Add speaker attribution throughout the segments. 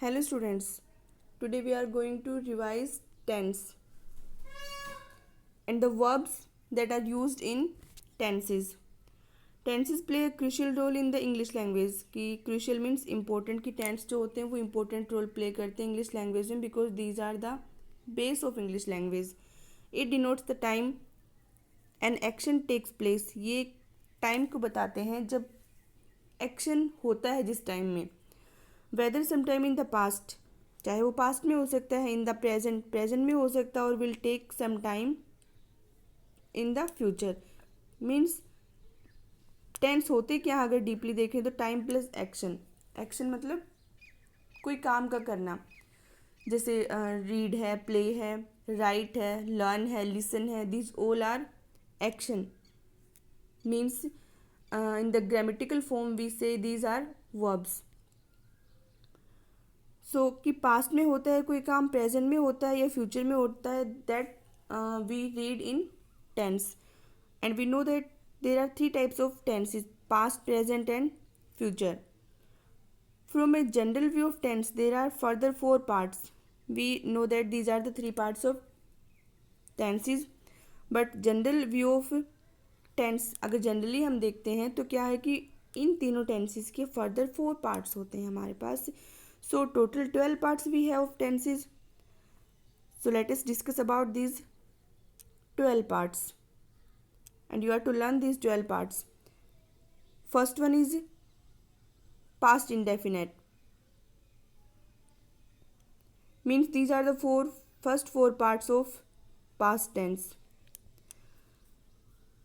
Speaker 1: Hello students, today we are going to revise tense and the verbs that are used in tenses. Tenses play a crucial role in the English language कि crucial means important कि tense जो होते हैं वो important role play करते हैं English language में because these are the base of English language. It denotes the time an action takes place. ये टाइम को बताते हैं जब एक्शन होता है जिस टाइम में whether sometime in the past चाहे वो पास्ट में हो सकता है इन द प्रेजेंट प्रेजेंट में हो सकता है और will take some time in the future means tense होते क्या अगर डीपली देखें तो टाइम प्लस एक्शन एक्शन मतलब कोई काम का करना जैसे रीड है प्ले है राइट है लर्न है लिसन है this all are action means in the grammatical form we say these are verbs. So कि पास्ट में होता है कोई काम प्रेजेंट में होता है या फ्यूचर में होता है that we read in tense and we know that there are three types of tenses past present and future. From a general view of tense, there are further four parts. We know that these are the three parts of tenses. But general view of tense, अगर generally हम देखते हैं तो क्या है कि इन तीनों tenses के फर्दर फोर पार्ट्स होते हैं हमारे पास. So total 12 parts we have of tenses. So let us discuss about these 12 parts. And you have to learn these 12 parts. First one is past indefinite. Means these are the first four parts of past tense.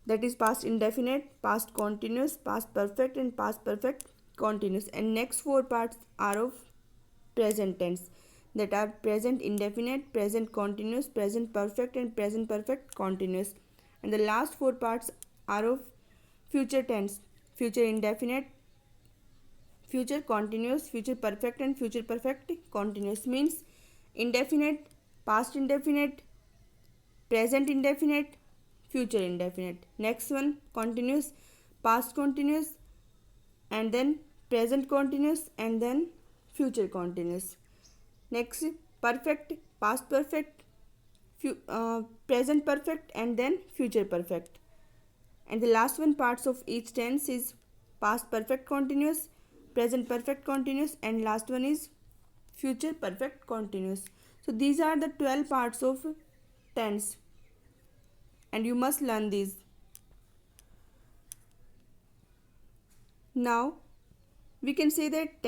Speaker 1: That is past indefinite, past continuous, past perfect and past perfect continuous. And next four parts are of present tense, that are present indefinite, present continuous, present perfect and present perfect continuous. And the last four parts are of future tense, future indefinite, future continuous, future perfect and future perfect continuous. Means indefinite, past indefinite, present indefinite, future indefinite. Next one continuous, past continuous and then present continuous and then future continuous. Next perfect, past perfect, present perfect and then future perfect. And the last one parts of each tense is past perfect continuous, present perfect continuous and last one is future perfect continuous. So these are the 12 parts of tense and you must learn these. Now we can say that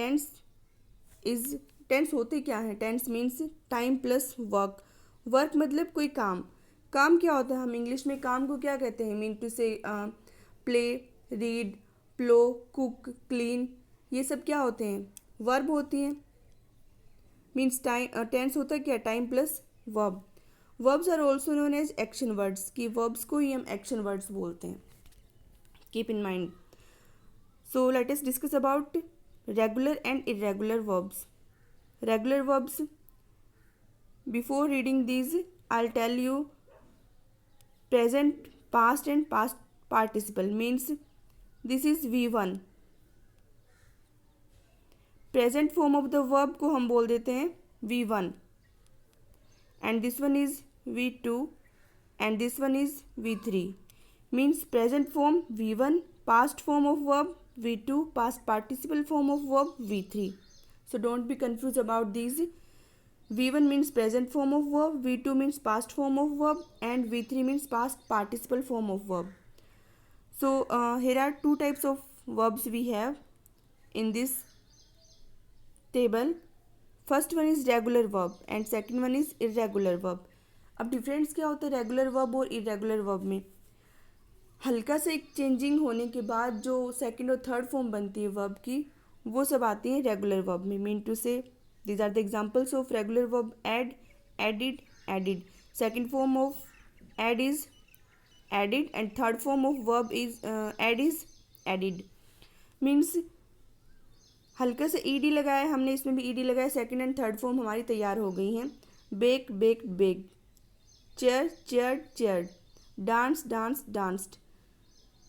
Speaker 1: tense होते क्या है. Tense means time plus work. Work मतलब कोई काम. काम क्या होता है हम इंग्लिश में काम को क्या कहते हैं. मीन टू से प्ले रीड प्लो कुक क्लीन ये सब क्या होते हैं वर्ब होती हैं. मीन्स टाइम टेंस होता है क्या time plus verb. Verbs are also known as action words की वर्ब्स को ही हम एक्शन वर्ड्स बोलते हैं. Keep in mind. So let us discuss about regular and irregular verbs. Regular verbs, before reading these, I'll tell you present, past and past participle means this is V1. Present form of the verb को हम बोल देते हैं V1 and this one is V2 and this one is V3. Means present form V1, past form of verb V2, past participle form of verb V3. So don't be confused about these. V1 means present form of verb, V2 means past form of verb and V3 means past participle form of verb. So here are two types of verbs we have in this table. First one is regular verb and second one is irregular verb. अब difference क्या होता है regular verb और irregular verb में. हल्का से एक changing होने के बाद जो सेकंड और थर्ड फॉर्म बनती है वर्ब की वो सब आती हैं रेगुलर वर्ब में. Mean to say these are the examples of regular verb add added added. Second form of add is added and third form of verb is add is added. Means हल्का से ED लगाया हमने इसमें भी ED लगाया second and third form हमारी तैयार हो गई हैं. Bake baked baked chair chaired chaired dance dance danced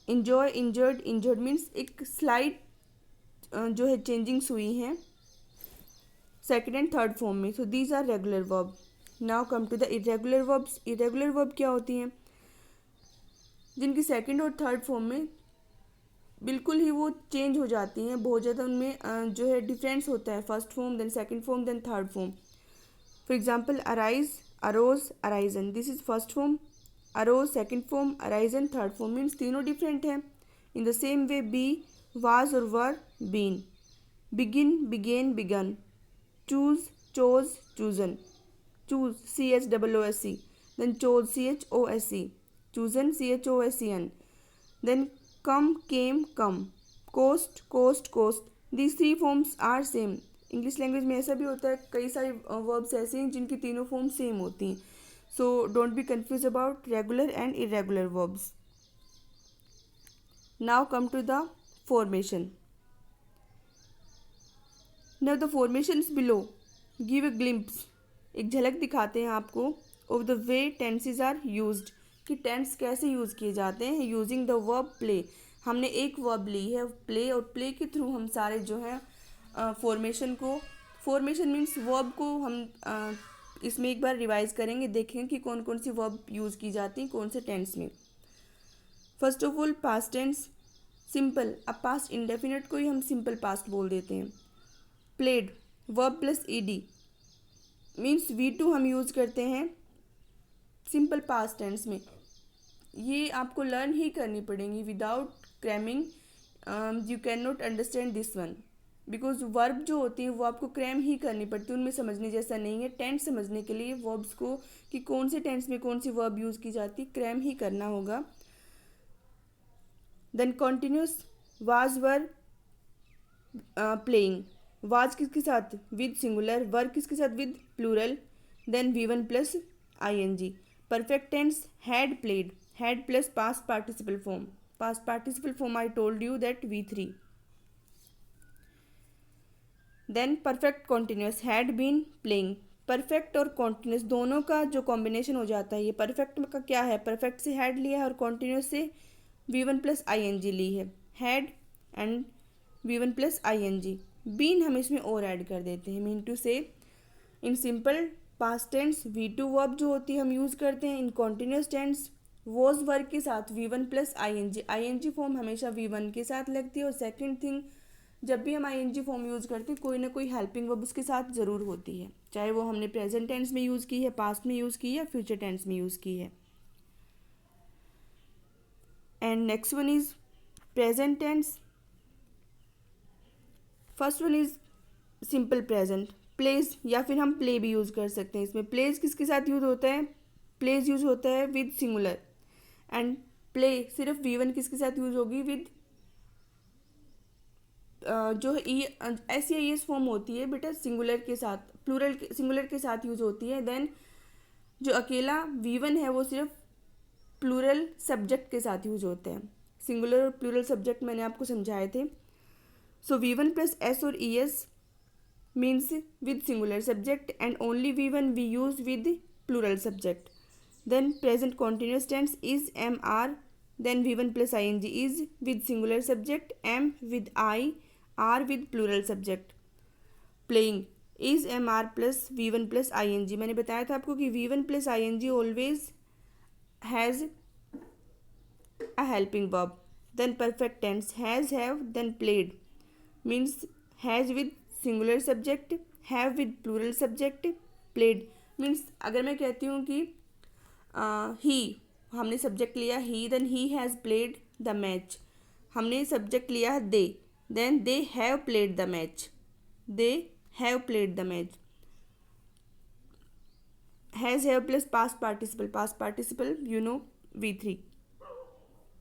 Speaker 1: enjoy enjoyed enjoyed. Means एक स्लाइड जो है चेंजिंग्स हुई हैं सेकेंड एंड थर्ड फॉर्म में. So these are regular verb. Now come to the irregular verbs. Irregular verb क्या होती हैं? जिनकी सेकेंड और थर्ड फॉर्म में बिल्कुल ही वो चेंज हो जाती हैं, बहुत ज़्यादा उनमें जो है डिफरेंस होता है. First form, then second form, then third form. For example arise, arose, arisen. This is first form. Arose second form, arisen third form. Means तीनों डिफरेंट हैं. In the same way be, was और were, been. Begin, began, begun. Choose, chose, chosen. Choose, CHOOSE. Then chose, CHOSE. Chosen, CHOSEN. Then come, came, come. Coast, coast, coast. These three forms are same. English language में ऐसा भी होता है, कई सारे verbs ऐसे हैं जिनकी तीनों फॉर्म सेम होती हैं. So don't be confuse about regular and irregular verbs. Now come to the formation. Now the formations below give a glimpse. एक झलक दिखाते हैं आपको of the way tenses are used, कि टेंस कैसे यूज़ किए जाते हैं. Using the verb play. हमने एक वर्ब ली है प्ले, और प्ले के थ्रू हम सारे जो है फॉर्मेशन को, फॉर्मेशन मीन्स वर्ब को हम इसमें एक बार रिवाइज करेंगे, देखेंगे कि कौन कौन सी वर्ब यूज़ की जाती हैं कौन से टेंस में. First of all past tense simple. अब पास्ट इंडेफिनिट को ही हम सिंपल पास्ट बोल देते हैं. Played verb plus ED means V2 हम यूज़ करते हैं सिंपल पास्ट टेंस में. ये आपको लर्न ही करनी पड़ेंगी. Without cramming you can not understand this one, because verb जो होती है वो आपको क्रैम ही करनी पड़ती है, उनमें समझने जैसा नहीं है. टेंस समझने के लिए वर्ब्स को कि कौन से टेंस में कौन सी वर्ब यूज़ की जाती, क्रैम ही करना होगा. Then continuous was were playing. Was किसके साथ? With singular. वर किसके साथ? With plural. Then V1 plus ING. Perfect tense had played. Had plus past participle form. Past participle form I told you that V3. Then perfect continuous had been playing. Perfect और continuous दोनों का जो combination हो जाता है, ये perfect का क्या है, परफेक्ट से हैड लिया है और कॉन्टिन्यूस से V1 प्लस ING ली है. Had and V1 plus ING. Been हम इसमें और ऐड कर देते हैं. Mean to say in simple past tense V2 verb जो होती है हम यूज़ करते हैं. In continuous tense was verb के साथ V1 plus ING. ING form हमेशा V1 के साथ लगती है. और सेकेंड थिंग, जब भी हम ING फॉर्म यूज़ करते हैं कोई ना कोई हेल्पिंग वर्ब उसके साथ ज़रूर होती है, चाहे वो हमने प्रेजेंट टेंस में यूज़ की है, पास्ट में यूज़ की है, फ्यूचर टेंस में यूज़ की है. And next one is present tense. First one is simple present. Plays या फिर हम प्ले भी यूज़ कर सकते हैं. इसमें प्लेस किसके साथ यूज़ होता है? प्लेस यूज़ होता है विद सिंगुलर. एंड प्ले सिर्फ V1 किसके साथ यूज़ होगी? विद जो SEIS फॉर्म होती है बेटा सिंगुलर के साथ, प्लूरल सिंगुलर के साथ यूज़ होती है. देन जो अकेला V1 है वो सिर्फ प्लूरल सब्जेक्ट के साथ यूज होते हैं. सिंगुलर और प्लूरल सब्जेक्ट मैंने आपको समझाए थे. सो V1 प्लस S और ES means with singular subject and only V1 we use with plural subject. Then present continuous tense is MR. Then V1 plus ING is with singular subject, M with I, R with plural subject. Playing is MR plus V1 plus ING. मैंने बताया था आपको कि V1 plus ING always has a helping verb. Then perfect tense has, have, then played means has with singular subject, have with plural subject, played means अगर मैं कहती हूँ कि he, हमने सब्जेक्ट लिया he, then he has played the match. हमने subject लिया they, then they have played the match. they have played the match. has, have plus past participle you know V3.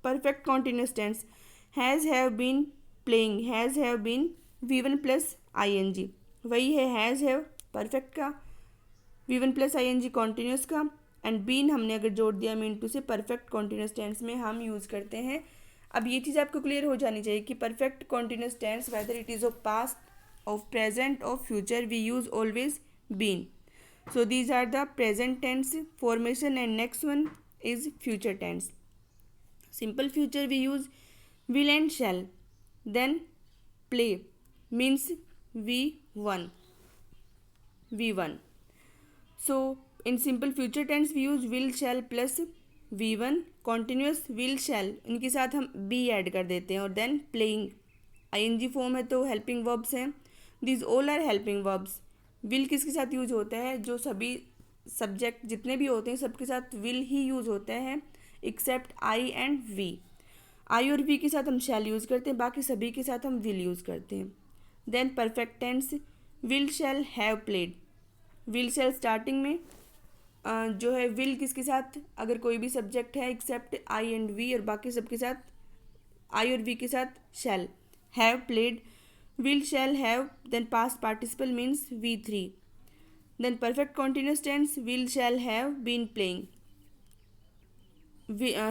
Speaker 1: Perfect continuous tense has have been playing. Has have been V1 plus ING. वही है has have perfect का, V1 plus ING continuous का, and been हमने अगर जोड़ दिया mean to से perfect continuous tense में हम यूज़ करते हैं. अब ये चीज़ आपको क्लियर हो जानी चाहिए कि perfect continuous tense whether it is of past, of present, of future, we use always been. So these are the present tense formation. And next one is future tense. Simple future we use will and shall. Then play means V1. V1. So in simple future tense we use will, shall plus V1. Continuous will, shall, इनके साथ हम be add कर देते हैं और then playing ing form है तो helping verbs हैं. These all are helping verbs. will किसके साथ यूज होता है? जो सभी सब्जेक्ट जितने भी होते हैं सबके साथ will ही यूज होता है except I and V. I और V के साथ हम shall यूज़ करते हैं, बाकी सभी के साथ हम will यूज़ करते हैं. Then perfect tense will, shall, have played. will, shall starting में जो है will किसके साथ, अगर कोई भी सब्जेक्ट है एक्सेप्ट I एंड V और बाकी सबके साथ I और V के साथ shall. have played, will, shall, have, then past participle means V3. then perfect continuous tense will, shall, have been playing.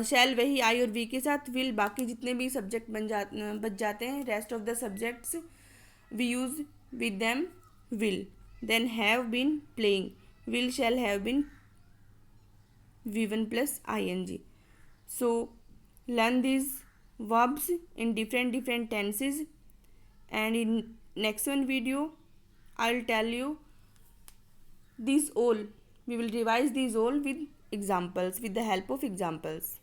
Speaker 1: शैल वही आई और वी के साथ, विल बाकी जितने भी सब्जेक्ट बच जाते हैं, rest of the subjects we use with them will. Then have been playing, will, shall, have been V1 plus ing. So learn these verbs in different tenses, and in next one video I'll tell you these all. We will revise these all with examples, with the help of examples.